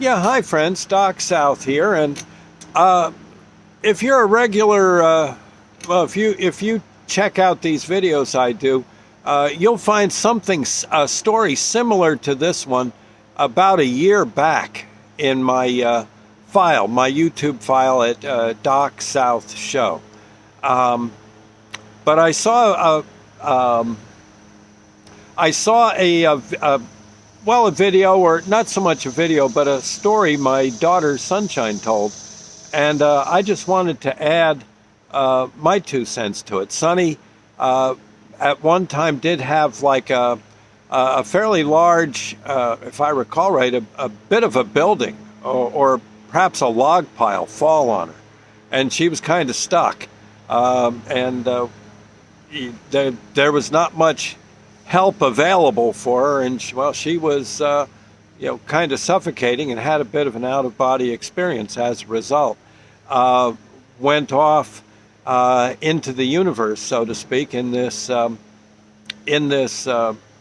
Yeah, hi friends, Doc South here, and if you're a regular, well, if you check out these videos I do, you'll find a story similar to this one, about a year back in my my YouTube file at Doc South Show. Um, but I saw a video, or not so much a video, but a story my daughter Sunshine told. And I just wanted to add my 2 cents to it. Sonny, at one time, did have like a fairly large, if I recall right, a bit of a building, or perhaps a log pile fall on her. And she was kind of stuck. And there was not much help available for her. And she was kind of suffocating, and had a bit of an out-of-body experience as a result. Went off into the universe, so to speak, in this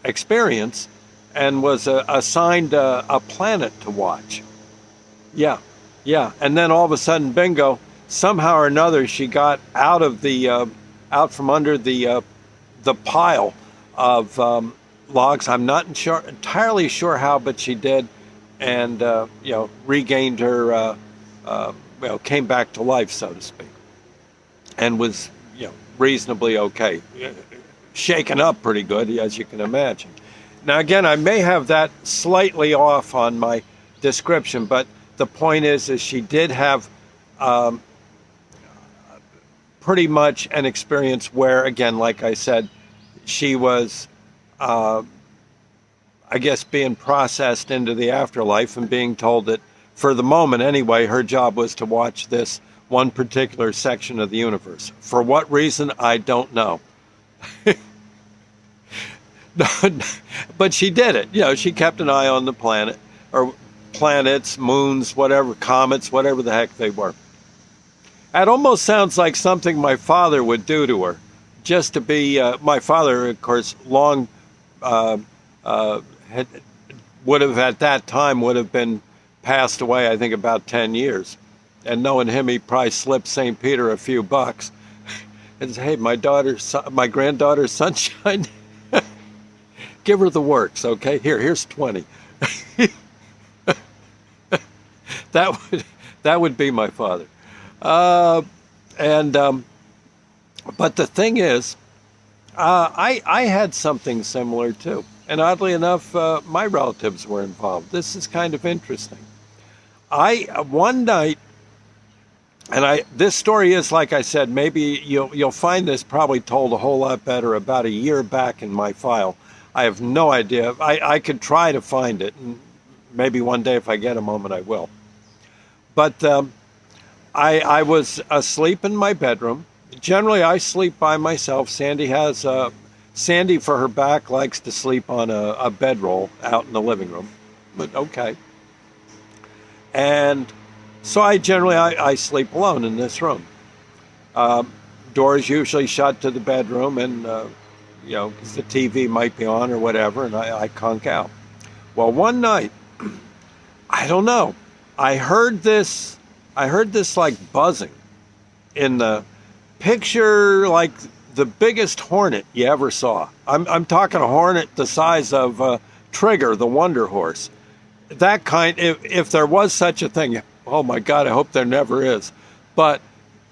experience, and was assigned a planet to watch. Yeah, yeah, and then all of a sudden, bingo! Somehow or another, she got out from under the pile of logs. I'm not entirely sure how, but she did, and regained her, came back to life, so to speak, and was reasonably okay, shaken up pretty good, as you can imagine. Now, again, I may have that slightly off on my description, but the point is she did have pretty much an experience where, again, like I said, she was, I guess, being processed into the afterlife, and being told that, for the moment anyway, her job was to watch this one particular section of the universe. For what reason, I don't know. But she did it. She kept an eye on the planet, or planets, moons, whatever, comets, whatever the heck they were. That almost sounds like something my father would do to her, just to be. My father, of course, would have at that time would have been passed away, I think, about 10 years. And knowing him, he probably slipped St. Peter a few bucks and said, "Hey, my granddaughter Sunshine, give her the works, okay? Here's 20." That would be my father. But the thing is, I had something similar too, and oddly enough, my relatives were involved. This is kind of interesting. One night, and this story is, like I said, maybe you'll find this probably told a whole lot better about a year back in my file. I have no idea. I could try to find it, and maybe one day if I get a moment I will. But I was asleep in my bedroom. Generally, I sleep by myself. Sandy, for her back, likes to sleep on a bedroll out in the living room. But okay. And so I sleep alone in this room. Doors usually shut to the bedroom, and because the TV might be on or whatever, and I conk out. Well, one night, I don't know, I heard this like buzzing in the picture, like the biggest hornet you ever saw. I'm talking a hornet the size of Trigger, the Wonder Horse. That kind, if there was such a thing. Oh my God, I hope there never is. But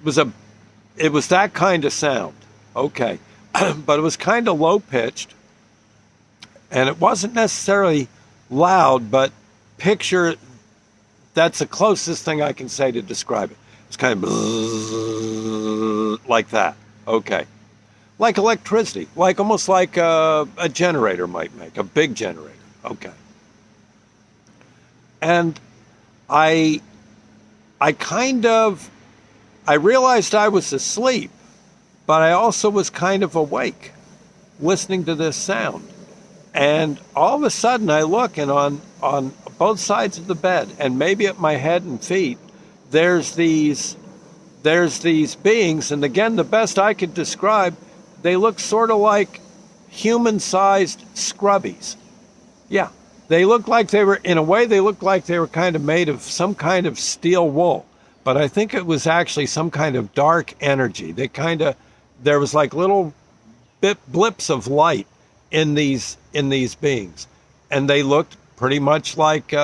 it was that kind of sound. Okay. But it was kind of low pitched, and it wasn't necessarily loud, but picture, that's the closest thing I can say to describe it. It's kind of like that. Okay. Like electricity, almost like a generator might make, a big generator. Okay. And I realized I was asleep, but I also was kind of awake, listening to this sound. And all of a sudden I look, and on both sides of the bed, and maybe at my head and feet, there's these beings. And again, the best I could describe, they look sort of like human-sized scrubbies. Yeah, They looked like they were, in a way, they looked like they were kind of made of some kind of steel wool. But I think it was actually some kind of dark energy. There was like little blips of light in these beings, and they looked pretty much like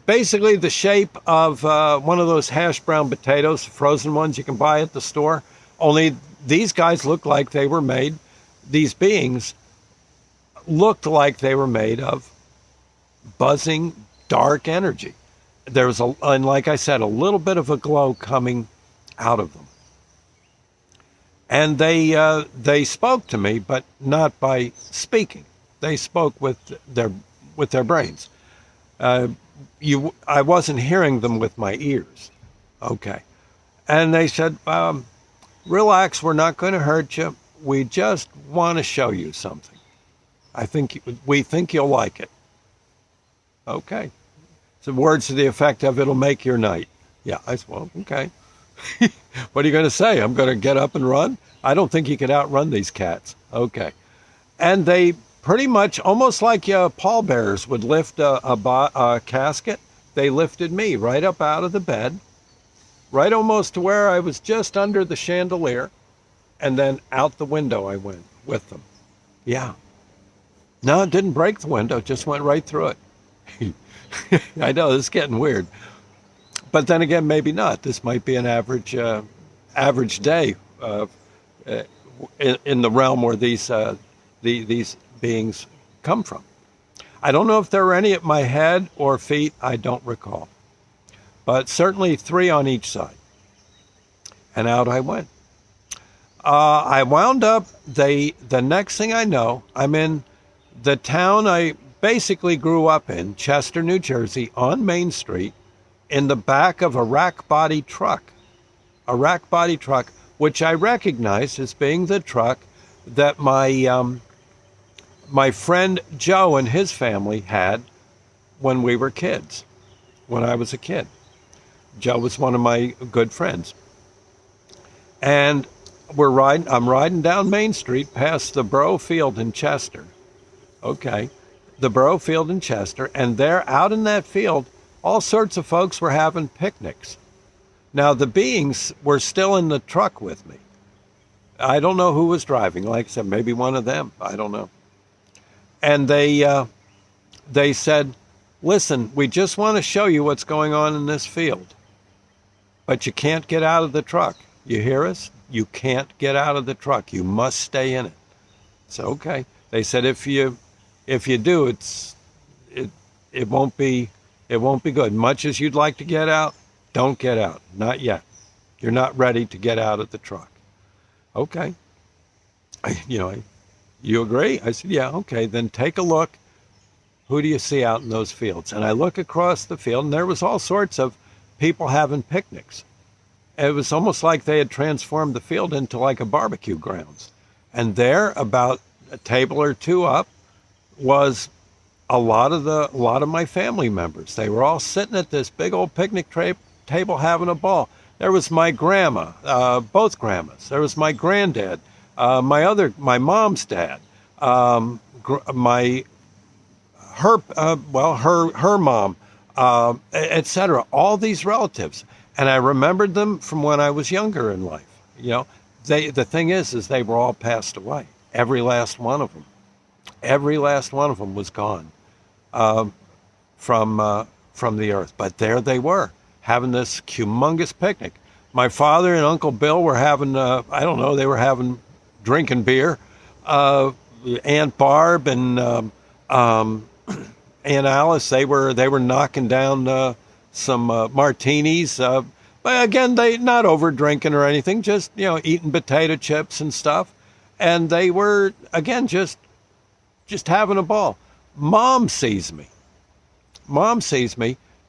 basically the shape of one of those hash brown potatoes, frozen ones you can buy at the store. Only these guys looked like they were made. These beings looked like they were made of buzzing dark energy. There was and like I said, a little bit of a glow coming out of them. And they spoke to me, but not by speaking. They spoke with their brains. I wasn't hearing them with my ears. Okay. And they said, relax, we're not going to hurt you. We just want to show you something. We think you'll like it. Okay. Some words to the effect of, it'll make your night. Yeah, I said, well, okay. What are you going to say? I'm going to get up and run? I don't think you could outrun these cats. Okay. And they pretty much, almost like pallbearers would lift a casket, they lifted me right up out of the bed, right almost to where I was just under the chandelier, and then out the window I went with them. Yeah. No, it didn't break the window, just went right through it. I know, this is getting weird. But then again, maybe not. This might be an average day in the realm where these beings come from. I don't know if there were any at my head or feet. I don't recall. But certainly 3 on each side. And out I went. I wound up, the next thing I know, I'm in the town I basically grew up in, Chester, New Jersey, on Main Street, in the back of a rack body truck, which I recognized as being the truck that my friend Joe and his family had when we were kids, when I was a kid. Joe was one of my good friends. And I'm riding down Main Street past the Borough Field in Chester. Okay. The Borough Field in Chester, and there, out in that field, all sorts of folks were having picnics. Now, the beings were still in the truck with me. I don't know who was driving. Like I said, maybe one of them. I don't know. And they said, listen, we just want to show you what's going on in this field, but you can't get out of the truck. You hear us? You can't get out of the truck. You must stay in it. So, okay. They said, if you do, it won't be good. Much as you'd like to get out, don't get out. Not yet. You're not ready to get out of the truck. Okay. You agree? I said, yeah, okay. Then take a look. Who do you see out in those fields? And I look across the field, and there was all sorts of people having picnics. It was almost like they had transformed the field into like a barbecue grounds. And there, about a table or two up, was a lot of my family members. They were all sitting at this big old picnic table having a ball. There was my grandma, both grandmas. There was my granddad, my mom's dad, her mom, etc. All these relatives, and I remembered them from when I was younger in life. The thing is they were all passed away. Every last one of them. Every last one of them was gone from the earth. But there they were, having this humongous picnic. My father and Uncle Bill were having, they were drinking beer. Aunt Barb and Aunt Alice, they were knocking down some martinis. But again, they not over drinking or anything, just eating potato chips and stuff. And they were again just having a ball. Mom sees me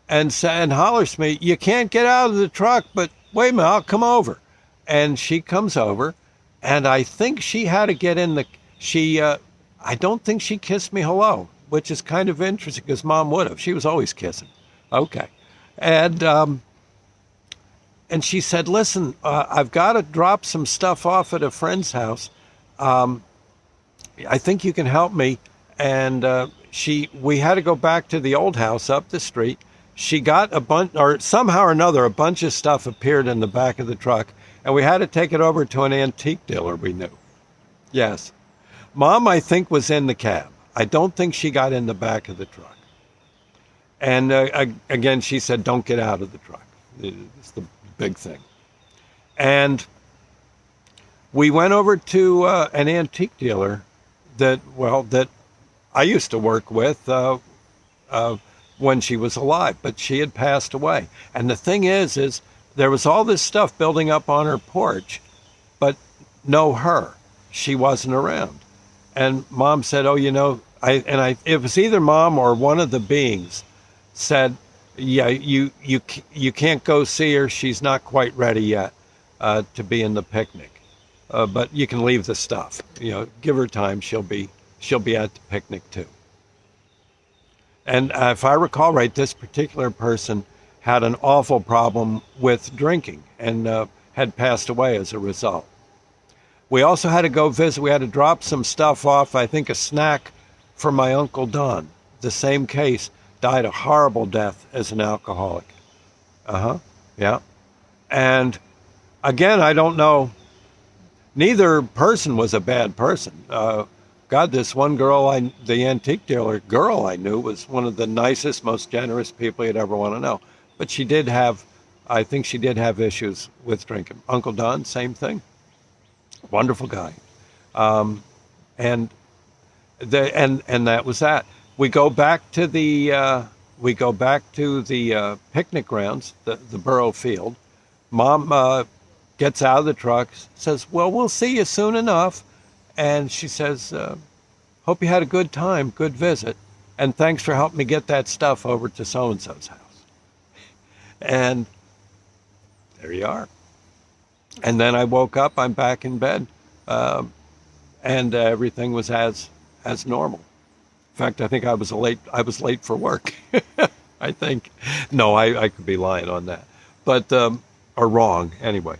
and hollers to me, "You can't get out of the truck, but wait a minute, I'll come over." And she comes over, and I think she had to get in I don't think she kissed me hello, which is kind of interesting because Mom would have. She was always kissing. Okay. And she said, "Listen, I've got to drop some stuff off at a friend's house. I think you can help me." And we had to go back to the old house up the street. She got a bunch, or somehow or another, a bunch of stuff appeared in the back of the truck, and we had to take it over to an antique dealer we knew. Yes. Mom, I think, was in the cab. I don't think she got in the back of the truck. And again, she said, don't get out of the truck. It's the big thing. And we went over to an antique dealer that I used to work with when she was alive, but she had passed away. And the thing is there was all this stuff building up on her porch, but no her. She wasn't around. And Mom said, oh, it was either Mom or one of the beings said, yeah, you can't go see her. She's not quite ready yet to be in the picnic. But you can leave the stuff. Give her time. She'll be at the picnic too. And if I recall right, this particular person had an awful problem with drinking and had passed away as a result. We also had to go visit. We had to drop some stuff off. I think a snack for my Uncle Don. The same case, died a horrible death as an alcoholic. Yeah. And again, I don't know. Neither person was a bad person. God, this one girl, the antique dealer girl I knew, was one of the nicest, most generous people you'd ever want to know. But I think she did have issues with drinking. Uncle Don, same thing. Wonderful guy. And that was that. We go back to the picnic grounds, the Burrow Field. Mom gets out of the truck, says, well, we'll see you soon enough. And she says, hope you had a good time, good visit. And thanks for helping me get that stuff over to so-and-so's house. And there you are. And then I woke up, I'm back in bed. And everything was as normal. In fact, I think I was late for work. I think. No, I could be lying on that. But, or wrong, anyway.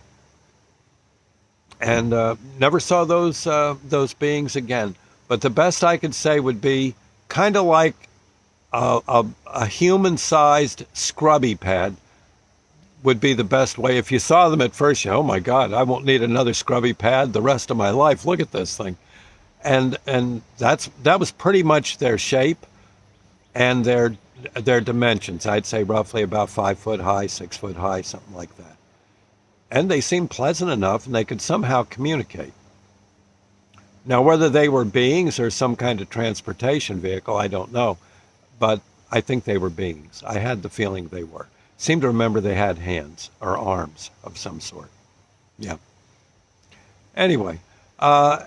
And never saw those beings again. But the best I could say would be kind of like a human-sized scrubby pad would be the best way. If you saw them at first, oh my God, I won't need another scrubby pad the rest of my life. Look at this thing. And that was pretty much their shape and their dimensions. I'd say roughly about 5 foot high, 6 foot high, something like that. And they seemed pleasant enough, and they could somehow communicate. Now, whether they were beings or some kind of transportation vehicle, I don't know. But I think they were beings. I had the feeling they were. Seem to remember they had hands or arms of some sort. Yeah. Anyway, I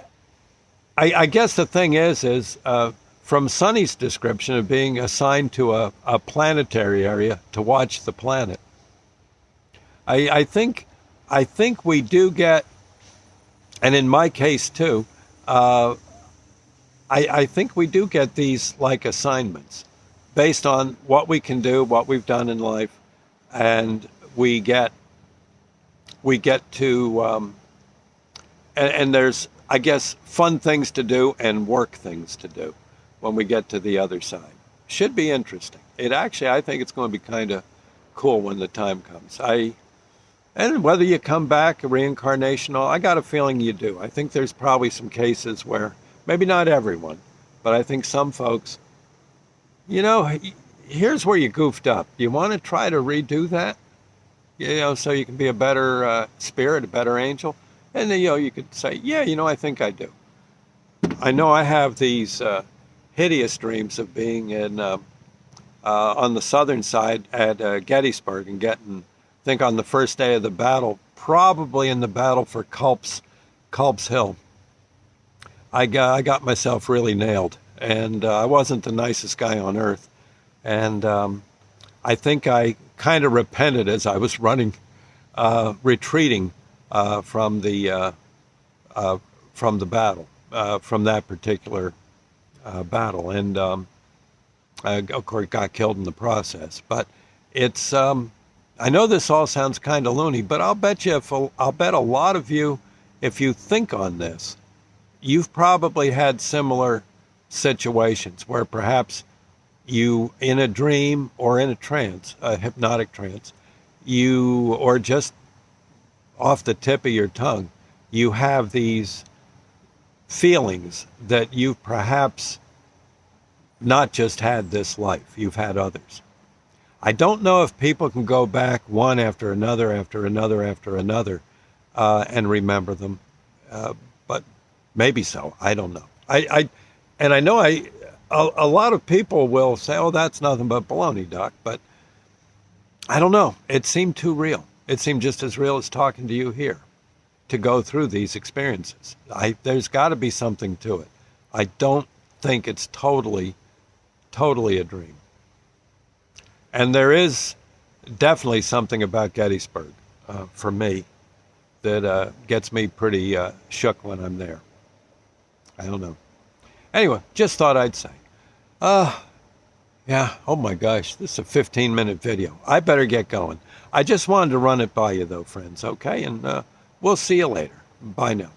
guess the thing is from Sonny's description of being assigned to a planetary area to watch the planet, I think we do get, and in my case too, I think we do get these like assignments based on what we can do, what we've done in life, and we get to, and there's, I guess, fun things to do and work things to do when we get to the other side. Should be interesting. I think it's going to be kind of cool when the time comes. And whether you come back, a reincarnation, I got a feeling you do. I think there's probably some cases where, maybe not everyone, but I think some folks, here's where you goofed up. You want to try to redo that? So you can be a better spirit, a better angel? And then, you could say, yeah, I think I do. I know I have these hideous dreams of being on the southern side at Gettysburg and getting, I think on the first day of the battle, probably in the battle for Culp's Hill, I got myself really nailed, and I wasn't the nicest guy on earth, and I think I kind of repented as I was retreating from the battle, from that particular battle, and of course got killed in the process. But it's I know this all sounds kind of loony, but I'll bet a lot of you, if you think on this, you've probably had similar situations where perhaps you, in a dream or in a trance, a hypnotic trance, you, or just off the tip of your tongue, you have these feelings that you've perhaps not just had this life, you've had others. I don't know if people can go back one after another, after another, after another, and remember them, but maybe so. I don't know. And I know a lot of people will say, "Oh, that's nothing but baloney, Doc," but I don't know. It seemed too real. It seemed just as real as talking to you here, to go through these experiences. There's got to be something to it. I don't think it's totally a dream. And there is definitely something about Gettysburg, for me, that gets me pretty shook when I'm there. I don't know. Anyway, just thought I'd say. Yeah, oh my gosh, this is a 15-minute video. I better get going. I just wanted to run it by you, though, friends, okay? And we'll see you later. Bye now.